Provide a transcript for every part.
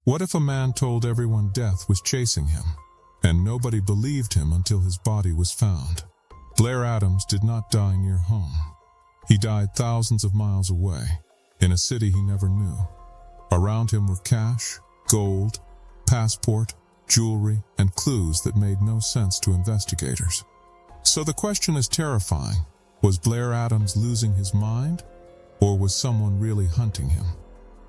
What if a man told everyone death was chasing him, and nobody believed him until his body was found? Blair Adams did not die near home. He died thousands of miles away, in a city he never knew. Around him were cash, gold, passport, jewelry, and clues that made no sense to investigators. So the question is terrifying. Was Blair Adams losing his mind, or was someone really hunting him?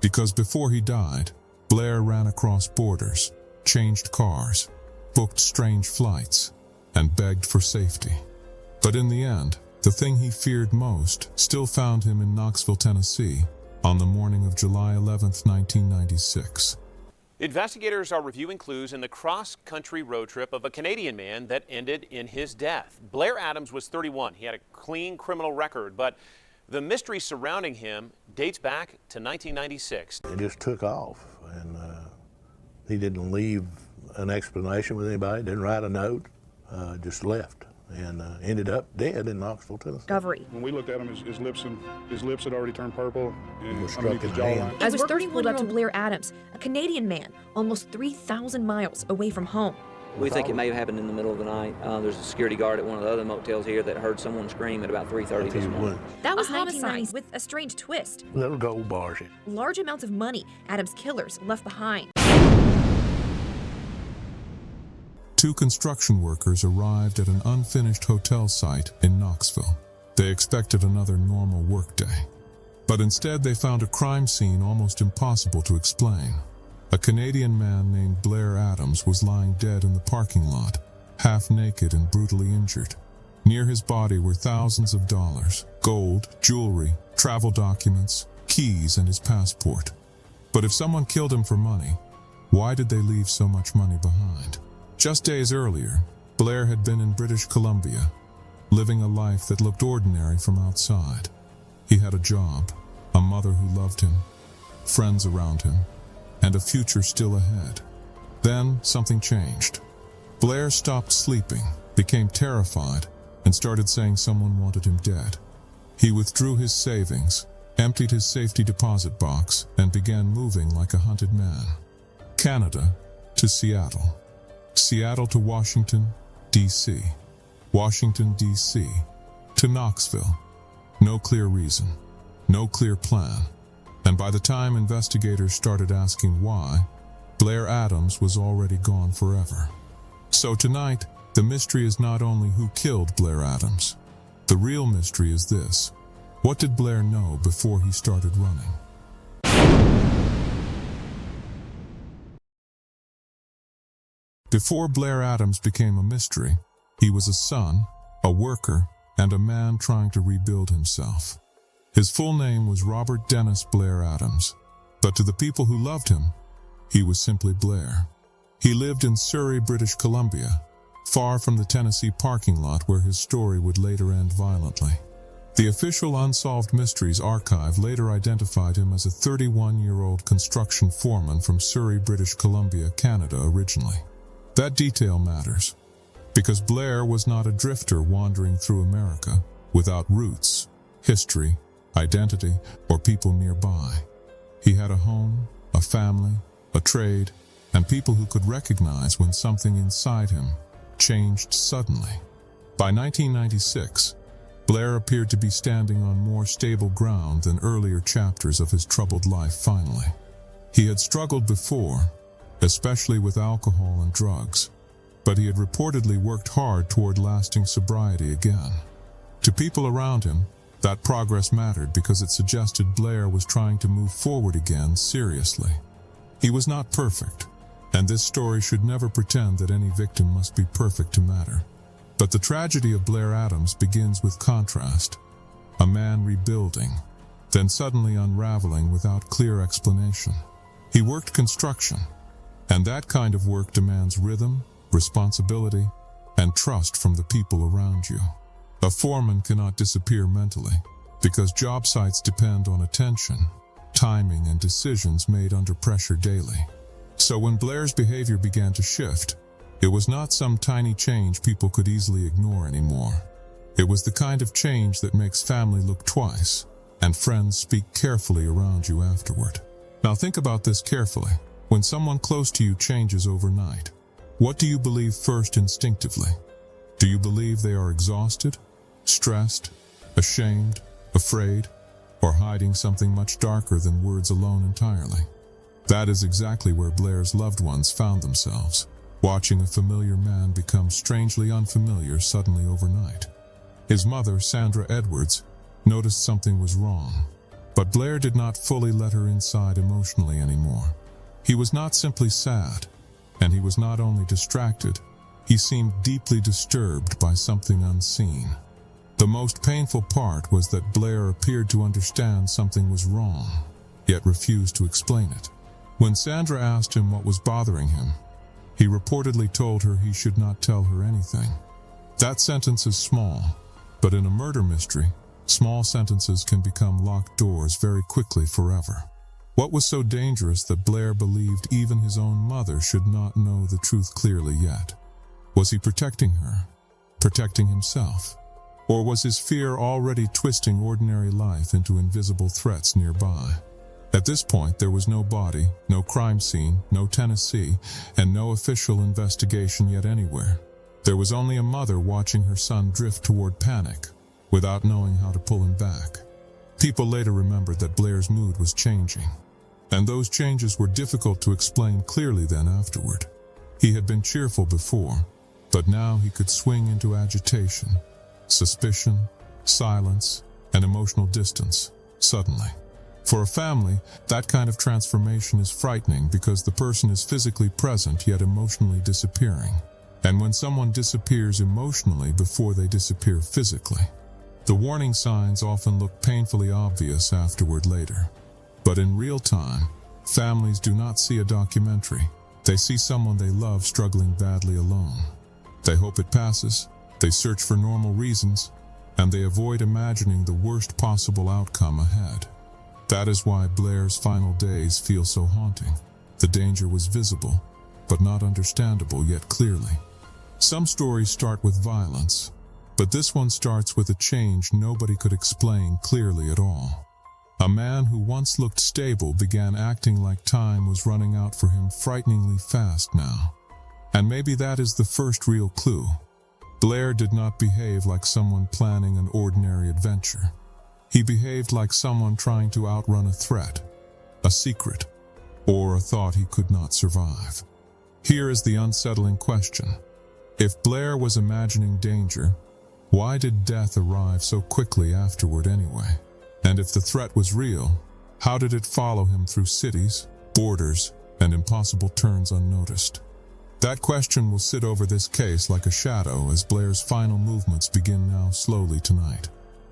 Because before he died, Blair ran across borders, changed cars, booked strange flights, and begged for safety. But in the end, the thing he feared most still found him in Knoxville, Tennessee, on the morning of July 11, 1996. Investigators are reviewing clues in the cross-country road trip of a Canadian man that ended in his death. Blair Adams was 31. He had a clean criminal record, but the mystery surrounding him dates back to 1996. It just took off, and he didn't leave an explanation with anybody, didn't write a note, just left, and ended up dead in Knoxville, Tennessee. Discovery. When we looked at him, his lips had already turned purple. He was struck in the hand. As workers pulled up to Blair Adams, a Canadian man, almost 3,000 miles away from home. We think it may have happened in the middle of the night. There's a security guard at one of the other motels here that heard someone scream at about 3:30 this morning. That was homicide with a strange twist. Little gold bars. Large amounts of money Adams' killers left behind. Two construction workers arrived at an unfinished hotel site in Knoxville. They expected another normal workday. But instead they found a crime scene almost impossible to explain. A Canadian man named Blair Adams was lying dead in the parking lot, half naked and brutally injured. Near his body were thousands of dollars, gold, jewelry, travel documents, keys, and his passport. But if someone killed him for money, why did they leave so much money behind? Just days earlier, Blair had been in British Columbia, living a life that looked ordinary from outside. He had a job, a mother who loved him, friends around him, and a future still ahead. Then something changed. Blair stopped sleeping, became terrified, and started saying someone wanted him dead. He withdrew his savings, emptied his safety deposit box, and began moving like a hunted man. Canada to Seattle. Seattle to Washington, D.C. Washington, D.C. to Knoxville. No clear reason, no clear plan. And by the time investigators started asking why, Blair Adams was already gone forever. So tonight, the mystery is not only who killed Blair Adams. The real mystery is this: what did Blair know before he started running? Before Blair Adams became a mystery, he was a son, a worker, and a man trying to rebuild himself. His full name was Robert Dennis Blair Adams, but to the people who loved him, he was simply Blair. He lived in Surrey, British Columbia, far from the Tennessee parking lot where his story would later end violently. The official Unsolved Mysteries archive later identified him as a 31-year-old construction foreman from Surrey, British Columbia, Canada originally. That detail matters, because Blair was not a drifter wandering through America without roots, history, identity, or people nearby. He had a home, a family, a trade, and people who could recognize when something inside him changed suddenly. By 1996, Blair appeared to be standing on more stable ground than earlier chapters of his troubled life finally. He had struggled before, especially with alcohol and drugs, but he had reportedly worked hard toward lasting sobriety again. To people around him, that progress mattered because it suggested Blair was trying to move forward again seriously. He was not perfect, and this story should never pretend that any victim must be perfect to matter. But the tragedy of Blair Adams begins with contrast. A man rebuilding, then suddenly unraveling without clear explanation. He worked construction, and that kind of work demands rhythm, responsibility, and trust from the people around you. A foreman cannot disappear mentally, because job sites depend on attention, timing, and decisions made under pressure daily. So when Blair's behavior began to shift, it was not some tiny change people could easily ignore anymore. It was the kind of change that makes family look twice, and friends speak carefully around you afterward. Now think about this carefully. When someone close to you changes overnight, what do you believe first instinctively? Do you believe they are exhausted, stressed, ashamed, afraid, or hiding something much darker than words alone entirely? That is exactly where Blair's loved ones found themselves, watching a familiar man become strangely unfamiliar suddenly overnight. His mother, Sandra Edwards, noticed something was wrong, but Blair did not fully let her inside emotionally anymore. He was not simply sad, and he was not only distracted, he seemed deeply disturbed by something unseen. The most painful part was that Blair appeared to understand something was wrong, yet refused to explain it. When Sandra asked him what was bothering him, he reportedly told her he should not tell her anything. That sentence is small, but in a murder mystery, small sentences can become locked doors very quickly forever. What was so dangerous that Blair believed even his own mother should not know the truth clearly yet? Was he protecting her? Protecting himself? Or was his fear already twisting ordinary life into invisible threats nearby? At this point, there was no body, no crime scene, no Tennessee, and no official investigation yet anywhere. There was only a mother watching her son drift toward panic, without knowing how to pull him back. People later remembered that Blair's mood was changing, and those changes were difficult to explain clearly then afterward. He had been cheerful before, but now he could swing into agitation, suspicion, silence, and emotional distance, suddenly. For a family, that kind of transformation is frightening because the person is physically present yet emotionally disappearing. And when someone disappears emotionally before they disappear physically, the warning signs often look painfully obvious afterward later. But in real time, families do not see a documentary. They see someone they love struggling badly alone. They hope it passes, they search for normal reasons, and they avoid imagining the worst possible outcome ahead. That is why Blair's final days feel so haunting. The danger was visible, but not understandable yet clearly. Some stories start with violence, but this one starts with a change nobody could explain clearly at all. A man who once looked stable began acting like time was running out for him frighteningly fast now. And maybe that is the first real clue. Blair did not behave like someone planning an ordinary adventure. He behaved like someone trying to outrun a threat, a secret, or a thought he could not survive. Here is the unsettling question. If Blair was imagining danger, why did death arrive so quickly afterward anyway? And if the threat was real, how did it follow him through cities, borders, and impossible turns unnoticed? That question will sit over this case like a shadow as Blair's final movements begin now slowly tonight.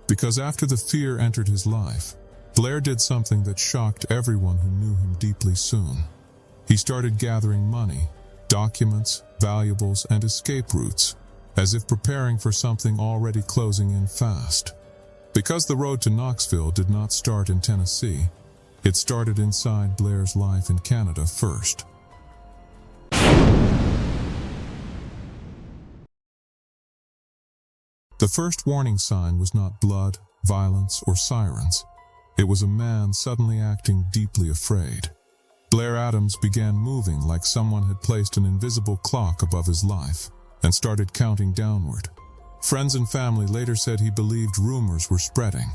Because after the fear entered his life, Blair did something that shocked everyone who knew him deeply soon. He started gathering money, documents, valuables, and escape routes, as if preparing for something already closing in fast. Because the road to Knoxville did not start in Tennessee, it started inside Blair's life in Canada first. The first warning sign was not blood, violence, or sirens. It was a man suddenly acting deeply afraid. Blair Adams began moving like someone had placed an invisible clock above his life and started counting downward. Friends and family later said he believed rumors were spreading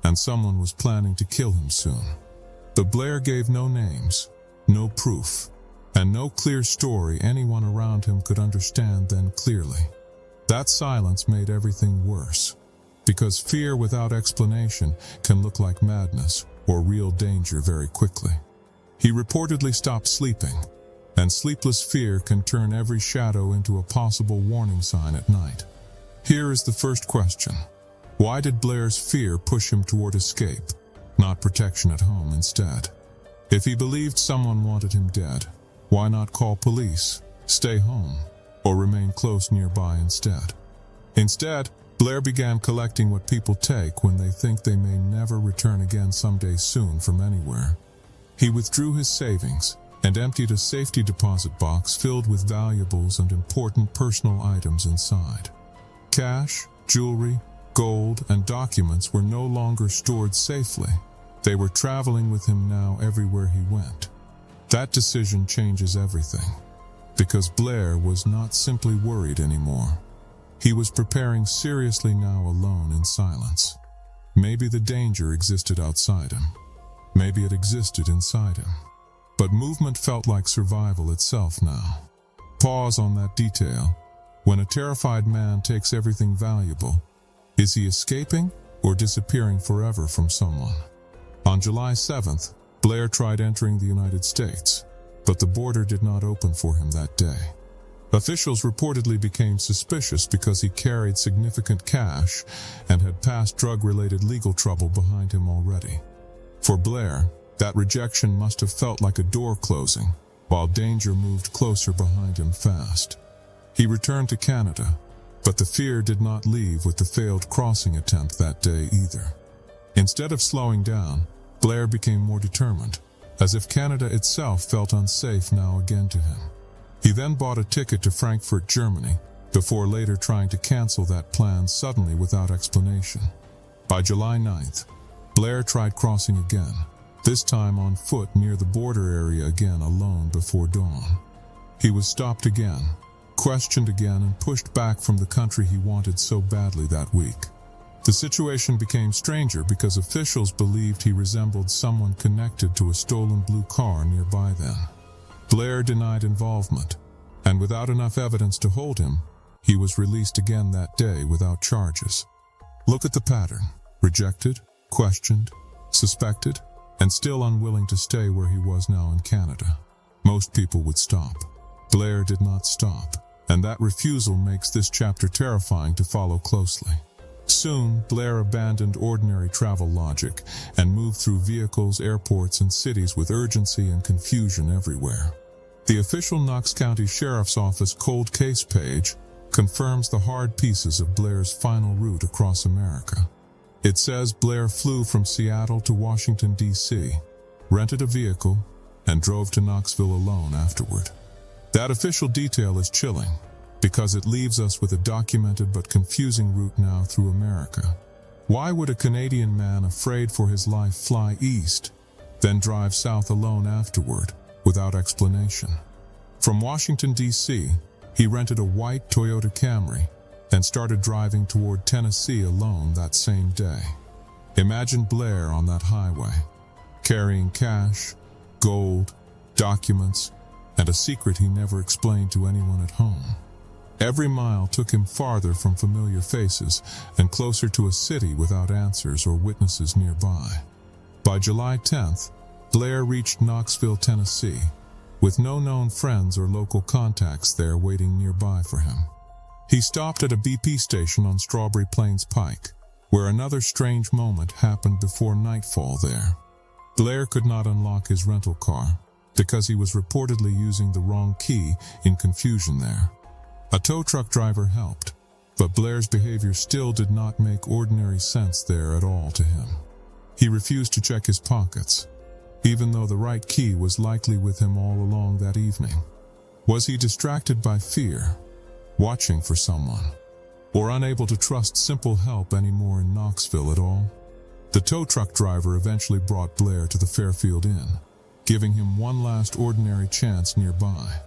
and someone was planning to kill him soon. But Blair gave no names, no proof, and no clear story anyone around him could understand then clearly. That silence made everything worse, because fear without explanation can look like madness or real danger very quickly. He reportedly stopped sleeping, and sleepless fear can turn every shadow into a possible warning sign at night. Here is the first question. Why did Blair's fear push him toward escape, not protection at home instead? If he believed someone wanted him dead, why not call police, stay home, or remain close nearby instead? Instead, Blair began collecting what people take when they think they may never return again someday soon from anywhere. He withdrew his savings and emptied a safety deposit box filled with valuables and important personal items inside. Cash, jewelry, gold, and documents were no longer stored safely. They were traveling with him now everywhere he went. That decision changes everything, because Blair was not simply worried anymore. He was preparing seriously now, alone in silence. Maybe the danger existed outside him. Maybe it existed inside him. But movement felt like survival itself now. Pause on that detail. When a terrified man takes everything valuable, is he escaping or disappearing forever from someone? On July 7th, Blair tried entering the United States, but the border did not open for him that day. Officials reportedly became suspicious because he carried significant cash and had past drug-related legal trouble behind him already. For Blair, that rejection must have felt like a door closing, while danger moved closer behind him fast. He returned to Canada, but the fear did not leave with the failed crossing attempt that day either. Instead of slowing down, Blair became more determined, as if Canada itself felt unsafe now again to him. He then bought a ticket to Frankfurt, Germany, before later trying to cancel that plan suddenly without explanation. By July 9th, Blair tried crossing again, this time on foot near the border area again, alone before dawn. He was stopped again, questioned again, and pushed back from the country he wanted so badly that week. The situation became stranger because officials believed he resembled someone connected to a stolen blue car nearby then. Blair denied involvement, and without enough evidence to hold him, he was released again that day without charges. Look at the pattern: rejected, questioned, suspected, and still unwilling to stay where he was now in Canada. Most people would stop. Blair did not stop, and that refusal makes this chapter terrifying to follow closely. Soon, Blair abandoned ordinary travel logic and moved through vehicles, airports, and cities with urgency and confusion everywhere. The official Knox County Sheriff's Office cold case page confirms the hard pieces of Blair's final route across America. It says Blair flew from Seattle to Washington, D.C., rented a vehicle, and drove to Knoxville alone afterward. That official detail is chilling, because it leaves us with a documented but confusing route now through America. Why would a Canadian man afraid for his life fly east, then drive south alone afterward, without explanation? From Washington, D.C., he rented a white Toyota Camry and started driving toward Tennessee alone that same day. Imagine Blair on that highway, carrying cash, gold, documents, and a secret he never explained to anyone at home. Every mile took him farther from familiar faces and closer to a city without answers or witnesses nearby. By July 10th, Blair reached Knoxville, Tennessee, with no known friends or local contacts there waiting nearby for him. He stopped at a BP station on Strawberry Plains Pike, where another strange moment happened before nightfall there. Blair could not unlock his rental car because he was reportedly using the wrong key in confusion there. A tow truck driver helped, but Blair's behavior still did not make ordinary sense there at all to him. He refused to check his pockets, even though the right key was likely with him all along that evening. Was he distracted by fear, watching for someone, or unable to trust simple help anymore in Knoxville at all? The tow truck driver eventually brought Blair to the Fairfield Inn, giving him one last ordinary chance nearby.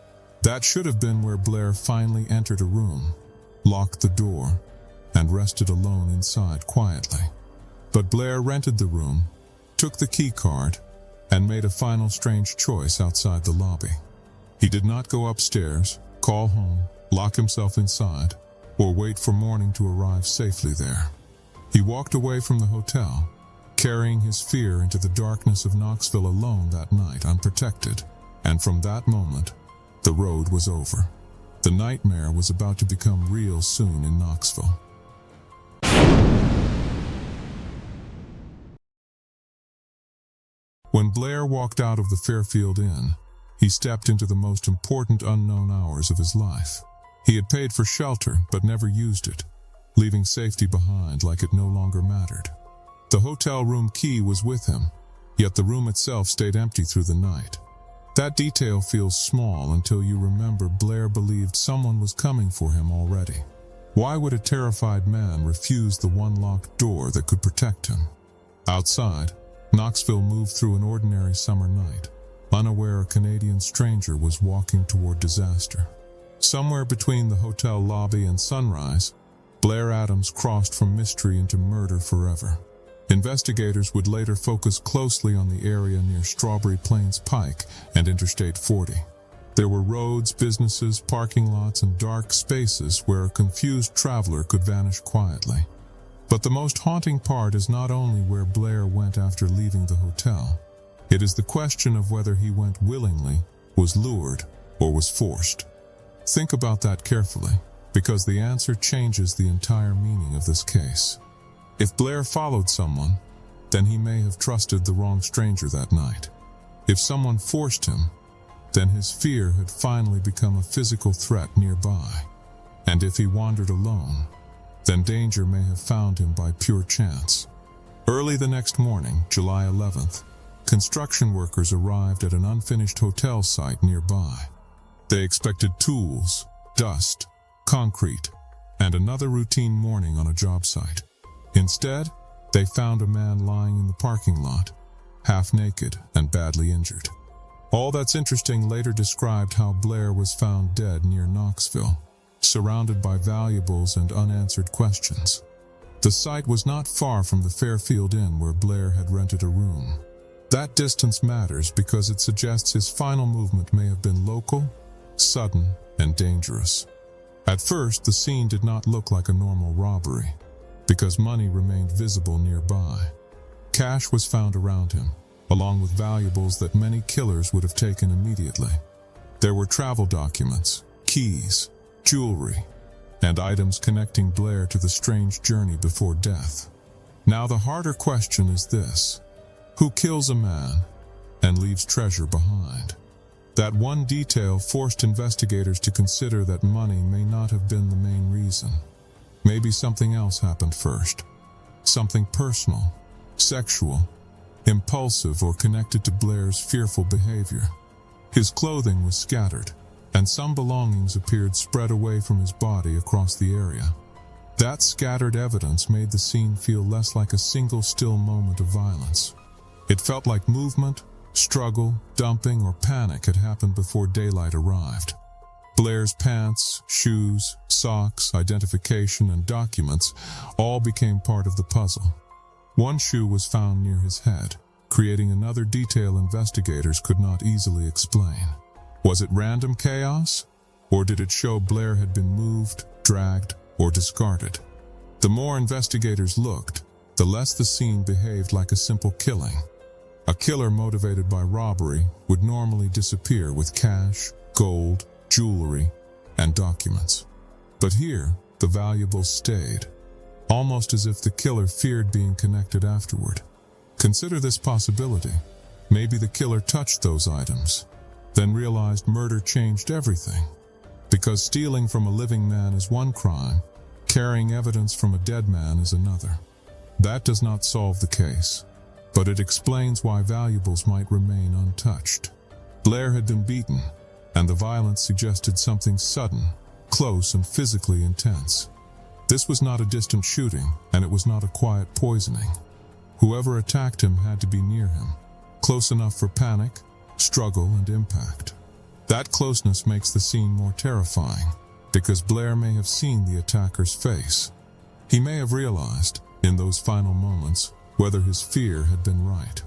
That should have been where Blair finally entered a room, locked the door, and rested alone inside quietly. But Blair rented the room, took the key card, and made a final strange choice outside the lobby. He did not go upstairs, call home, lock himself inside, or wait for morning to arrive safely there. He walked away from the hotel, carrying his fear into the darkness of Knoxville alone that night, unprotected, and from that moment, the road was over. The nightmare was about to become real soon in Knoxville. When Blair walked out of the Fairfield Inn, he stepped into the most important unknown hours of his life. He had paid for shelter but never used it, leaving safety behind like it no longer mattered. The hotel room key was with him, yet the room itself stayed empty through the night. That detail feels small until you remember Blair believed someone was coming for him already. Why would a terrified man refuse the one locked door that could protect him? Outside, Knoxville moved through an ordinary summer night. unaware a Canadian stranger was walking toward disaster. Somewhere between the hotel lobby and sunrise, Blair Adams crossed from mystery into murder forever. Investigators would later focus closely on the area near Strawberry Plains Pike and Interstate 40. There were roads, businesses, parking lots, and dark spaces where a confused traveler could vanish quietly. But the most haunting part is not only where Blair went after leaving the hotel. It is the question of whether he went willingly, was lured, or was forced. Think about that carefully, because the answer changes the entire meaning of this case. If Blair followed someone, then he may have trusted the wrong stranger that night. If someone forced him, then his fear had finally become a physical threat nearby. And if he wandered alone, then danger may have found him by pure chance. Early the next morning, July 11th, construction workers arrived at an unfinished hotel site nearby. They expected tools, dust, concrete, and another routine morning on a job site. Instead, they found a man lying in the parking lot, half naked and badly injured. All That's Interesting later described how Blair was found dead near Knoxville, surrounded by valuables and unanswered questions. The site was not far from the Fairfield Inn where Blair had rented a room. That distance matters because it suggests his final movement may have been local, sudden, and dangerous. At first, the scene did not look like a normal robbery, because money remained visible nearby. Cash was found around him, along with valuables that many killers would have taken immediately. There were travel documents, keys, jewelry, and items connecting Blair to the strange journey before death. Now the harder question is this: who kills a man and leaves treasure behind? That one detail forced investigators to consider that money may not have been the main reason. Maybe something else happened first. Something personal, sexual, impulsive, or connected to Blair's fearful behavior. His clothing was scattered, and some belongings appeared spread away from his body across the area. That scattered evidence made the scene feel less like a single still moment of violence. It felt like movement, struggle, dumping, or panic had happened before daylight arrived. Blair's pants, shoes, socks, identification, and documents all became part of the puzzle. One shoe was found near his head, creating another detail investigators could not easily explain. Was it random chaos, or did it show Blair had been moved, dragged, or discarded? The more investigators looked, the less the scene behaved like a simple killing. A killer motivated by robbery would normally disappear with cash, gold, jewelry, and documents. But here, the valuables stayed, almost as if the killer feared being connected afterward. Consider this possibility. Maybe the killer touched those items, then realized murder changed everything. Because stealing from a living man is one crime, carrying evidence from a dead man is another. That does not solve the case, but it explains why valuables might remain untouched. Blair had been beaten, and the violence suggested something sudden, close, and physically intense. This was not a distant shooting, and it was not a quiet poisoning. Whoever attacked him had to be near him, close enough for panic, struggle, and impact. That closeness makes the scene more terrifying, because Blair may have seen the attacker's face. He may have realized, in those final moments, whether his fear had been right.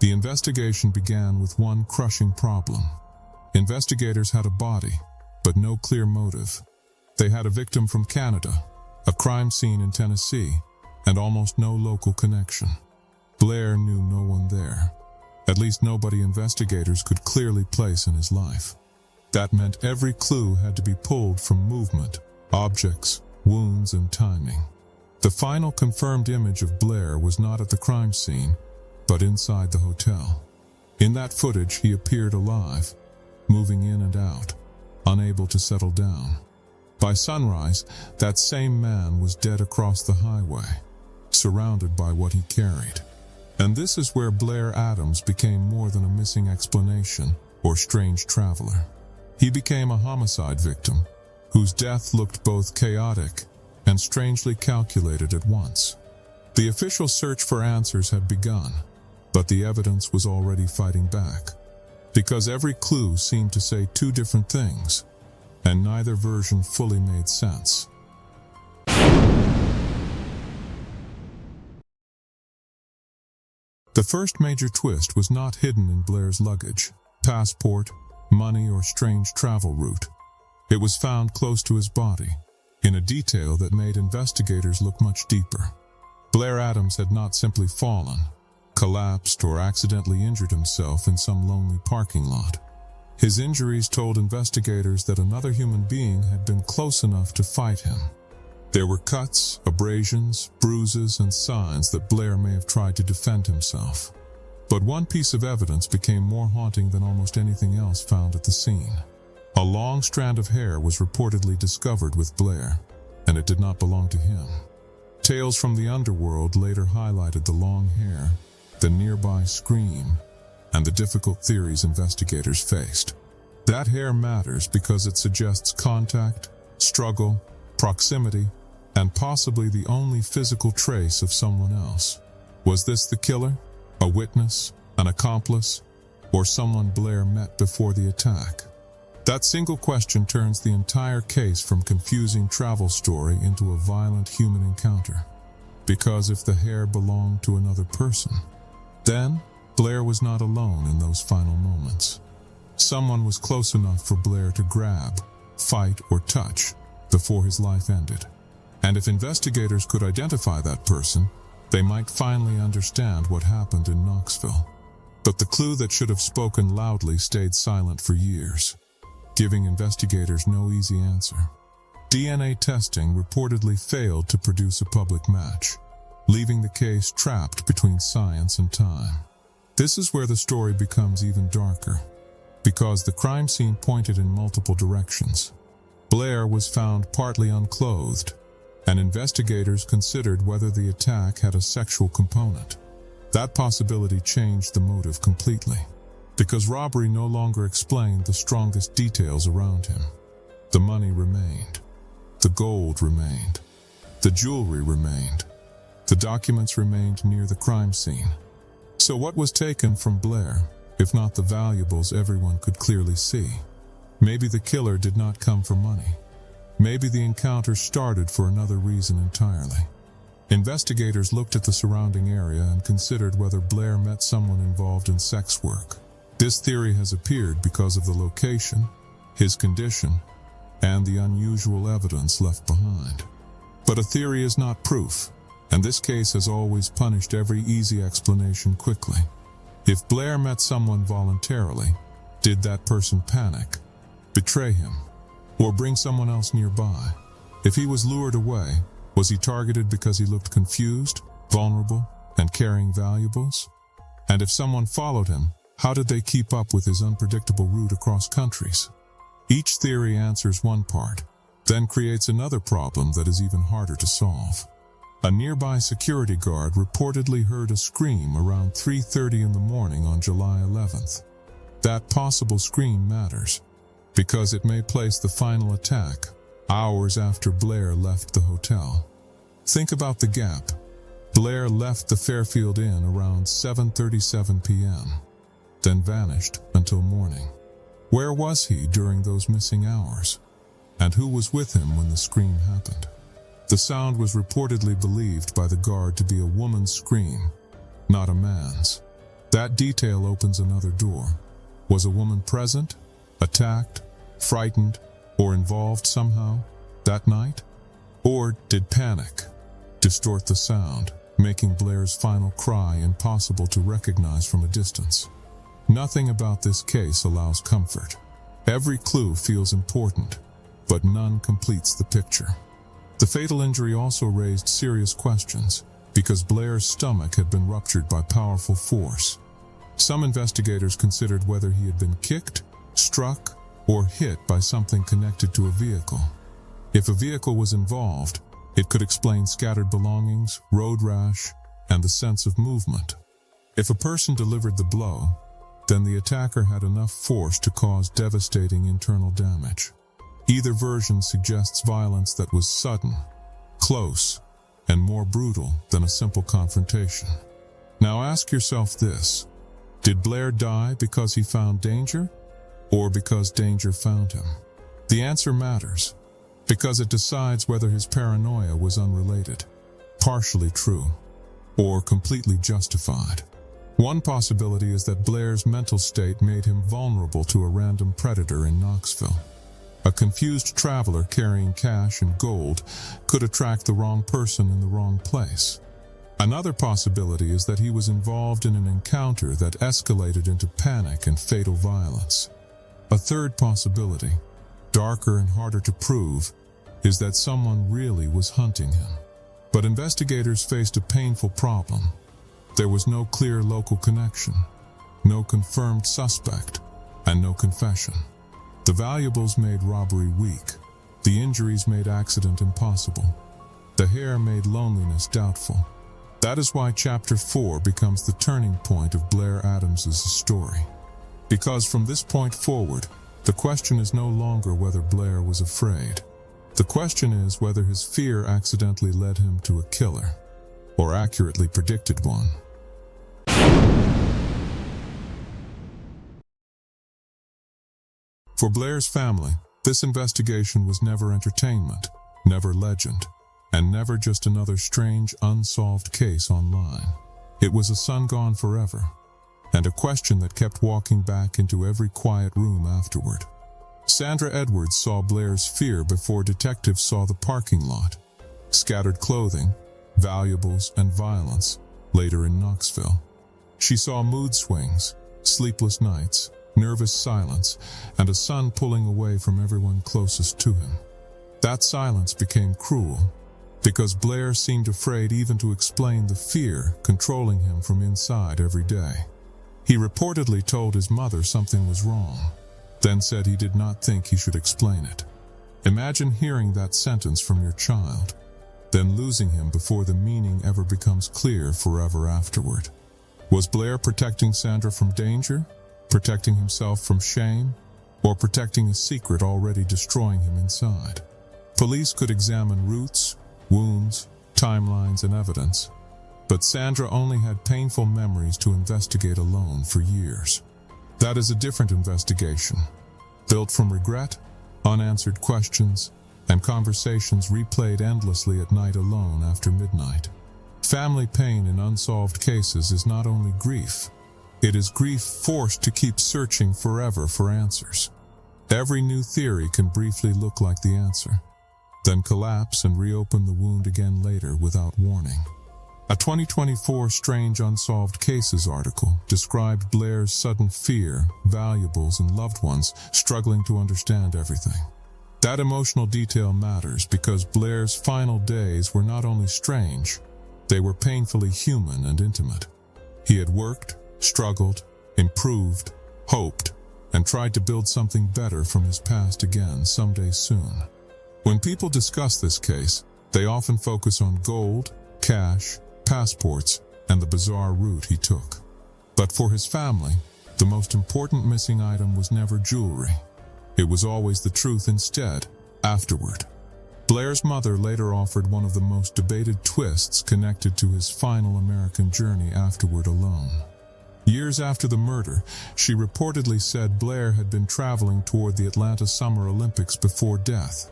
The investigation began with one crushing problem. Investigators had a body, but no clear motive. They had a victim from Canada, a crime scene in Tennessee, and almost no local connection. Blair knew no one there. At least nobody investigators could clearly place in his life. That meant every clue had to be pulled from movement, objects, wounds, and timing. The final confirmed image of Blair was not at the crime scene, but inside the hotel. In that footage, he appeared alive, moving in and out, unable to settle down. By sunrise, that same man was dead across the highway, surrounded by what he carried. And this is where Blair Adams became more than a missing explanation or strange traveler. He became a homicide victim, whose death looked both chaotic and strangely calculated at once. The official search for answers had begun, but the evidence was already fighting back. because every clue seemed to say two different things, and neither version fully made sense. The first major twist was not hidden in Blair's luggage, passport, money, or strange travel route. It was found close to his body, in a detail that made investigators look much deeper. Blair Adams had not simply fallen, collapsed, or accidentally injured himself in some lonely parking lot. His injuries told investigators that another human being had been close enough to fight him. There were cuts, abrasions, bruises, and signs that Blair may have tried to defend himself. But one piece of evidence became more haunting than almost anything else found at the scene. A long strand of hair was reportedly discovered with Blair, and it did not belong to him. Tales from the underworld later highlighted the long hair, the nearby scream, and the difficult theories investigators faced. That hair matters because it suggests contact, struggle, proximity, and possibly the only physical trace of someone else. Was this the killer, a witness, an accomplice, or someone Blair met before the attack? That single question turns the entire case from confusing travel story into a violent human encounter. Because if the hair belonged to another person, then Blair was not alone in those final moments. Someone was close enough for Blair to grab, fight, or touch before his life ended. And if investigators could identify that person, they might finally understand what happened in Knoxville. But the clue that should have spoken loudly stayed silent for years, giving investigators no easy answer. DNA testing reportedly failed to produce a public match, leaving the case trapped between science and time. This is where the story becomes even darker, because the crime scene pointed in multiple directions. Blair was found partly unclothed, and investigators considered whether the attack had a sexual component. That possibility changed the motive completely, because robbery no longer explained the strongest details around him. The money remained. The gold remained. The jewelry remained. The documents remained near the crime scene. So what was taken from Blair, if not the valuables everyone could clearly see? Maybe the killer did not come for money. Maybe the encounter started for another reason entirely. Investigators looked at the surrounding area and considered whether Blair met someone involved in sex work. This theory has appeared because of the location, his condition, and the unusual evidence left behind. But a theory is not proof, and this case has always punished every easy explanation quickly. If Blair met someone voluntarily, did that person panic, betray him, or bring someone else nearby? If he was lured away, was he targeted because he looked confused, vulnerable, and carrying valuables? And if someone followed him, how did they keep up with his unpredictable route across countries? Each theory answers one part, then creates another problem that is even harder to solve. A nearby security guard reportedly heard a scream around 3:30 in the morning on July 11th. That possible scream matters, because it may place the final attack hours after Blair left the hotel. Think about the gap. Blair left the Fairfield Inn around 7:37 p.m., then vanished until morning. Where was he during those missing hours? And who was with him when the scream happened? The sound was reportedly believed by the guard to be a woman's scream, not a man's. That detail opens another door. Was a woman present, attacked, frightened, or involved somehow that night? Or did panic distort the sound, making Blair's final cry impossible to recognize from a distance? Nothing about this case allows comfort. Every clue feels important, but none completes the picture. The fatal injury also raised serious questions, because Blair's stomach had been ruptured by powerful force. Some investigators considered whether he had been kicked, struck, or hit by something connected to a vehicle. If a vehicle was involved, it could explain scattered belongings, road rash, and the sense of movement. If a person delivered the blow, then the attacker had enough force to cause devastating internal damage. Either version suggests violence that was sudden, close, and more brutal than a simple confrontation. Now ask yourself this: Did Blair die because he found danger, or because danger found him? The answer matters, because it decides whether his paranoia was unrelated, partially true, or completely justified. One possibility is that Blair's mental state made him vulnerable to a random predator in Knoxville. A confused traveler carrying cash and gold could attract the wrong person in the wrong place. Another possibility is that he was involved in an encounter that escalated into panic and fatal violence. A third possibility, darker and harder to prove, is that someone really was hunting him. But investigators faced a painful problem. There was no clear local connection, no confirmed suspect, and no confession. The valuables made robbery weak. The injuries made accident impossible. The hair made loneliness doubtful. That is why Chapter 4 becomes the turning point of Blair Adams' story. Because from this point forward, the question is no longer whether Blair was afraid. The question is whether his fear accidentally led him to a killer, or accurately predicted one. For Blair's family, this investigation was never entertainment, never legend, and never just another strange, unsolved case online. It was a son gone forever, and a question that kept walking back into every quiet room afterward. Sandra Edwards saw Blair's fear before detectives saw the parking lot. Scattered clothing, valuables, and violence, later in Knoxville. She saw mood swings, sleepless nights, nervous silence, and a son pulling away from everyone closest to him. That silence became cruel, because Blair seemed afraid even to explain the fear controlling him from inside every day. He reportedly told his mother something was wrong, then said he did not think he should explain it. Imagine hearing that sentence from your child, then losing him before the meaning ever becomes clear forever afterward. Was Blair protecting Sandra from danger? Protecting himself from shame? Or protecting a secret already destroying him inside? Police could examine roots, wounds, timelines, and evidence, but Sandra only had painful memories to investigate alone for years. That is a different investigation, built from regret, unanswered questions, and conversations replayed endlessly at night alone after midnight. Family pain in unsolved cases is not only grief, it is grief forced to keep searching forever for answers. Every new theory can briefly look like the answer, then collapse and reopen the wound again later without warning. A 2024 Strange Unsolved Cases article described Blair's sudden fear, valuables, and loved ones struggling to understand everything. That emotional detail matters because Blair's final days were not only strange, they were painfully human and intimate. He had worked, struggled, improved, hoped, and tried to build something better from his past again someday soon. When people discuss this case, they often focus on gold, cash, passports, and the bizarre route he took. But for his family, the most important missing item was never jewelry. It was always the truth instead, afterward. Blair's mother later offered one of the most debated twists connected to his final American journey afterward alone. Years after the murder, she reportedly said Blair had been traveling toward the Atlanta Summer Olympics before death.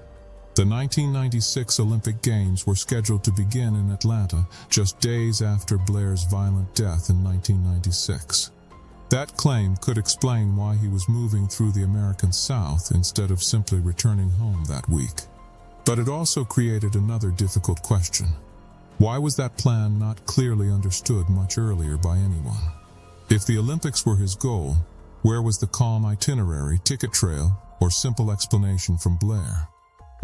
The 1996 Olympic Games were scheduled to begin in Atlanta just days after Blair's violent death in 1996. That claim could explain why he was moving through the American South instead of simply returning home that week. But it also created another difficult question. Why was that plan not clearly understood much earlier by anyone? If the Olympics were his goal, where was the calm itinerary, ticket trail, or simple explanation from Blair?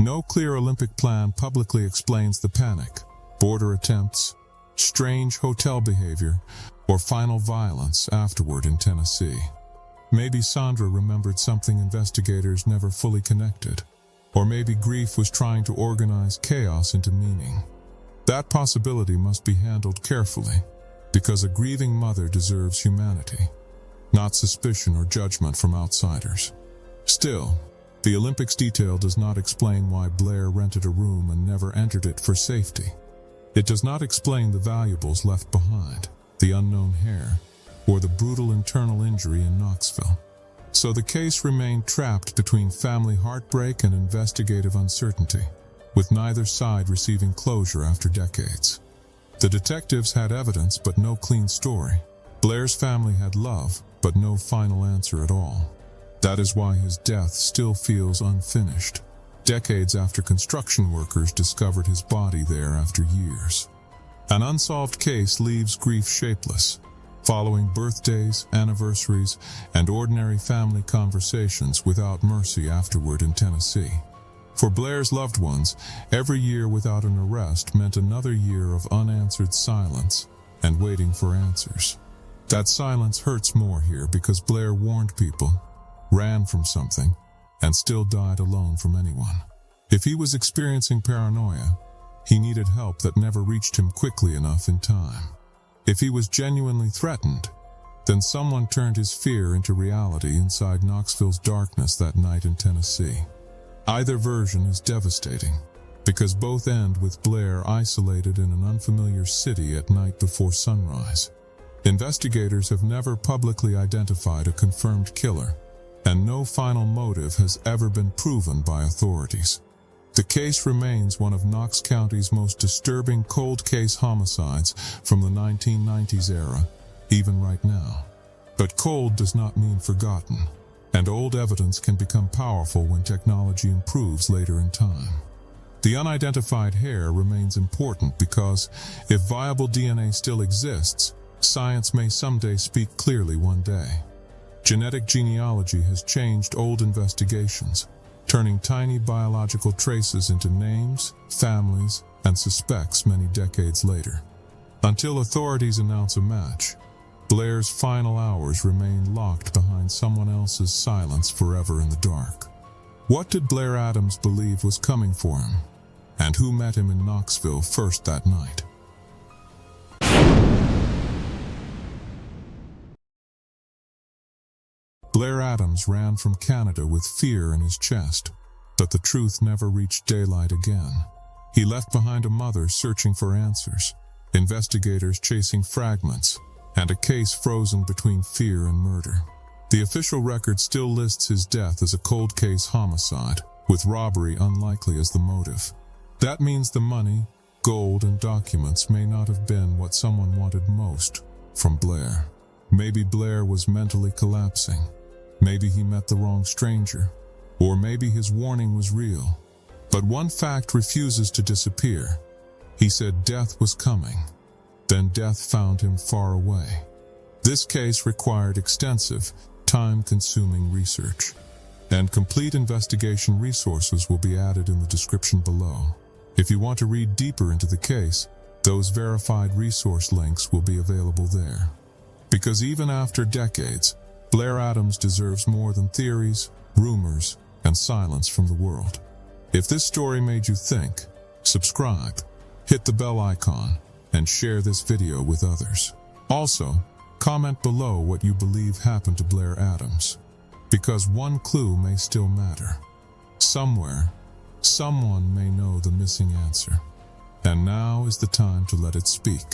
No clear Olympic plan publicly explains the panic, border attempts, strange hotel behavior, or final violence afterward in Tennessee. Maybe Sandra remembered something investigators never fully connected, or maybe grief was trying to organize chaos into meaning. That possibility must be handled carefully, because a grieving mother deserves humanity, not suspicion or judgment from outsiders. Still, the Olympics detail does not explain why Blair rented a room and never entered it for safety. It does not explain the valuables left behind, the unknown hair, or the brutal internal injury in Knoxville. So the case remained trapped between family heartbreak and investigative uncertainty, with neither side receiving closure after decades. The detectives had evidence but no clean story. Blair's family had love but no final answer at all. That is why his death still feels unfinished, decades after construction workers discovered his body there after years. An unsolved case leaves grief shapeless, following birthdays, anniversaries, and ordinary family conversations without mercy afterward in Tennessee. For Blair's loved ones, every year without an arrest meant another year of unanswered silence and waiting for answers. That silence hurts more here because Blair warned people, ran from something, and still died alone from anyone. If he was experiencing paranoia, he needed help that never reached him quickly enough in time. If he was genuinely threatened, then someone turned his fear into reality inside Knoxville's darkness that night in Tennessee. Either version is devastating, because both end with Blair isolated in an unfamiliar city at night before sunrise. Investigators have never publicly identified a confirmed killer, and no final motive has ever been proven by authorities. The case remains one of Knox County's most disturbing cold case homicides from the 1990s era, even right now. But cold does not mean forgotten, and old evidence can become powerful when technology improves later in time. The unidentified hair remains important because, if viable DNA still exists, science may someday speak clearly one day. Genetic genealogy has changed old investigations, turning tiny biological traces into names, families, and suspects many decades later. Until authorities announce a match, Blair's final hours remain locked behind someone else's silence forever in the dark. What did Blair Adams believe was coming for him? And who met him in Knoxville first that night? Blair Adams ran from Canada with fear in his chest, but the truth never reached daylight again. He left behind a mother searching for answers, investigators chasing fragments, and a case frozen between fear and murder. The official record still lists his death as a cold case homicide, with robbery unlikely as the motive. That means the money, gold, and documents may not have been what someone wanted most from Blair. Maybe Blair was mentally collapsing. Maybe he met the wrong stranger. Or maybe his warning was real. But one fact refuses to disappear. He said death was coming. Then death found him far away. This case required extensive, time-consuming research, and complete investigation resources will be added in the description below. If you want to read deeper into the case, those verified resource links will be available there. Because even after decades, Blair Adams deserves more than theories, rumors, and silence from the world. If this story made you think, subscribe, hit the bell icon, and share this video with others. Also, comment below what you believe happened to Blair Adams, because one clue may still matter. Somewhere, someone may know the missing answer. And now is the time to let it speak.